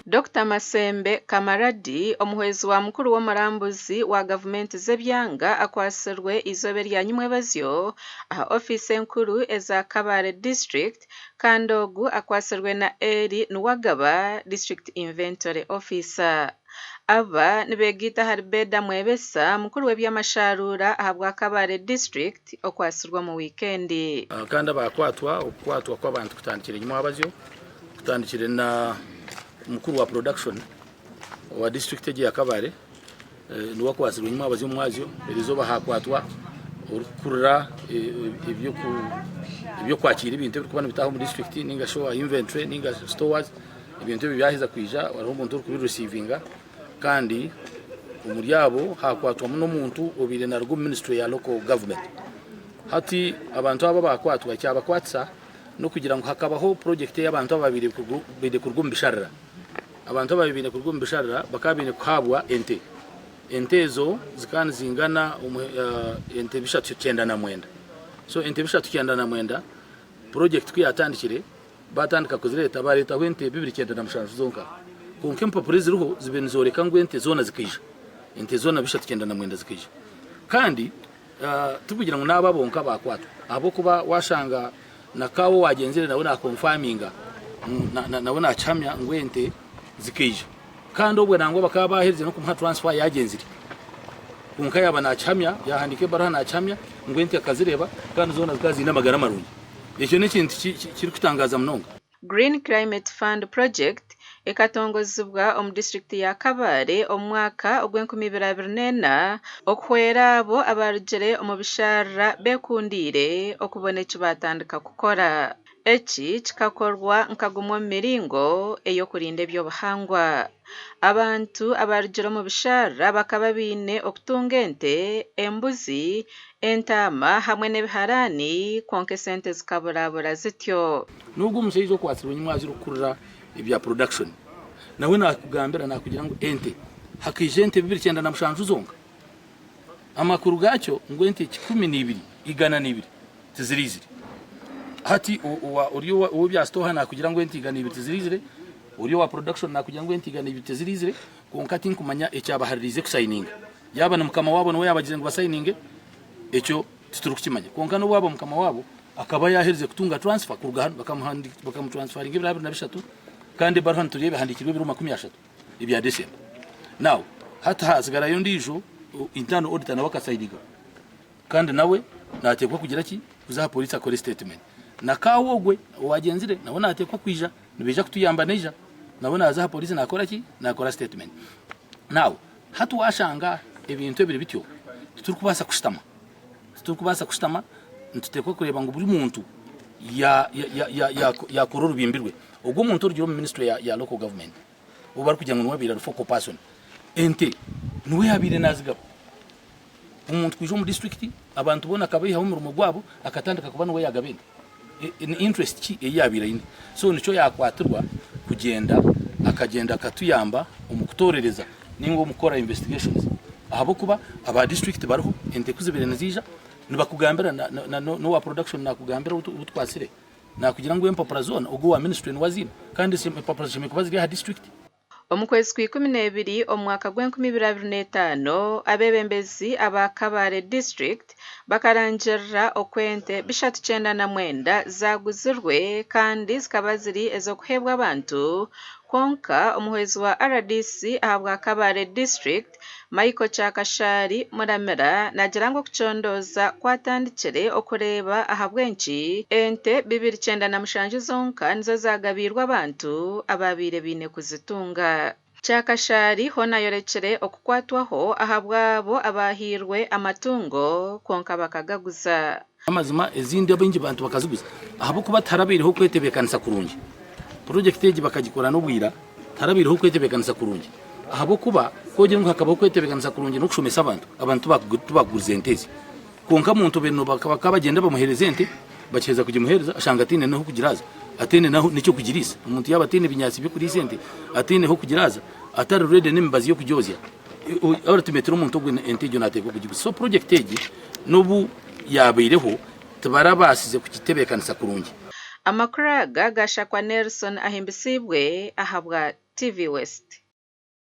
Dr. Masembe Kamaradi omuhwezi wa mukuru w'omurambuzi wa gavumenti z'ebyanga akwasirwe izobe rya nyumwebazyo aha ofisi enkuru eza Kabale District kandi ogu akwasirwe na Eri Nuwagaba District Inventory Officer. Aba nibegita Haribeda Mwebesa mukuru w'ebyamasharura aha bwa Kabale District okwasirwa mu weekendi. Kandi abakwatwa kw'abantu kutandikira nyumwebazyo kutandikira na mukuru wa production wa district ya Kabale niwo kwasirwa nyumwebazyo mwazyo erizoba hakwatwa urukurura ibyo kwakira ibintu bikubana bitaho mu district ninga show inventory ninga stores ibintu byahiza kwija wari umuntu uri kubi receiving kandi umuryabo hakwatwa n'umuntu obire na rugo ministry ya local government hati abantu aba bakwatwa cyabakwatsa no kugira ngo hakabaho project y'abantu ababiri bide kurgumbisharira abantu ababiri kurgumbisharira bakabine kuhabwa entezo zikani zingana ente bishatu 9 so ente bishatu 9 project kuyatandikire batandika kuzireta bareta wente 297 zonka konke mpapurizi ruho zibenizoreka ngo ente zona zikije ente zona bishatu 9 zikije kandi tukugira ngo nababonka bakwatwa abo kuba washanga nakawo wagenzere nawe na confirminga nawe na chamya ngo ente zikije kandi obwe nango bakaba bahirize no kumha transfer yagenzire kunka yaba na chamya yahandike barha na chamya ngo ente akazireba kandi zona zikazi n'amagara marungi icyo ni kintu kiri kutangaza mnonga. Green Climate Fund Project ekatongozibwa omu district ya Kabale omwaka ogw'2024 okuhwera abo abarugire omu bishara bekundire okubona eki batandika kukora. Eki kikakorwa nkagumwa miringo eyokurinda ebyobuhangwa. Abantu abarugire mu bishara bakaba bine okutunga ente, embuzi, entama hamwe n'ebiharani konke sente zikaburabura zityo. Nubwo umushaija okwasirwa nyumwazi rukurura ibya production nawe nakugambira nakugira ngo ente hakije ente 297 zonka amakuru gacyo ngo ente 12 igana 2 tizirizire hati uriyo bya stoha nakugira ngo ente igana 2 tizirizire uriyo wa production nakugira ngo ente igana 2 tizirizire konkati nkumanya ecyabaharize kusayininga yaba na mukama wabo no yabagize ngo basayininge ecyo tuturukimanya konka no wabo mukama wabo akaba yaherize kutunga transfer kurugahano bakamutransferinga ibirabiri na bishatu kandi barhan turiye handikirwe biro 13 ibya December. Now hata hasigara yo ndijo internal auditor na wakasayidiga kandi nawe natekwa kugira ki uza police akore statement nakawogwe wagenzire nawe natekwa kwija nibeja kutuyamba neja nawe naza police nakora ki nakora statement. Now hatu washanga ebintu ebiri bityo turikubasa kushitama ntutekwa kureba ngo buri muntu ya kororo bimbirwe ubwo muntu urugero mu ministry ya local government ubari kugira ngo nwabira focal person ente nuwe yabire nazigabo umuntu kwijo mu district abantu bona akabiha mu rumo gwabo akatandika kuba nuwe yagabene interest ki yabira ine so nico yakwatirwa kugenda akagenda akatuyamba umukutorereza ningo mukora investigations ahabo kuba aba district bariho ente kuzibire nazija nibakugambira no wa production nakugambira utwasire nakugira ngo empapura zona ubwo wa ministry wazina kandi se empapura zimekubazi ya district. Omukwezi kwa 12 omwaka gw'2025 abebembezi aba Kabale District bakarangira okwente bishatu 9 zaguzirwe kandi zikaba ziri ezokuhebwa abantu konka omuhwezi wa RDC ahabwa Kabale District Michael Chakashari Muramira nagirango kuchondoza kwatandikire okureba ahabwenki ente 297 zonka nizo zagabirwa abantu ababire bine kuzitunga. Chakashari hona yorekere okukwatwaho ahabwabo abahirwe amatungo konka bakagaguza amazima ezindi abengi bantu bakaziguza ahabo kuba tarabiriho kwetebekanisa kurungi project eji bakagikora no bwira tarabiriho kwetebekanisa kurungi ahabo kuba kogira ngo hakaba kwetebekanisa kurungi no kushomesa abantu baguze entezi konka muntu beno bakabagenda bamuhereza ente bakeza kugimuhereza ashanga atine naho kugiraza atene naho nicyo kugirisa umuntu yaba atene binyasi byo kuri sente atene ho kugiraza atari ready n'imbazi yo kujyozya ultimately umuntu ogwe ente jo nateko kugigusa so project eji nobu yabireho tubarabasize kukitebekanisa kurungi. Amakuru gashakwa Nelson ahimbisibwe ahabwa TV West.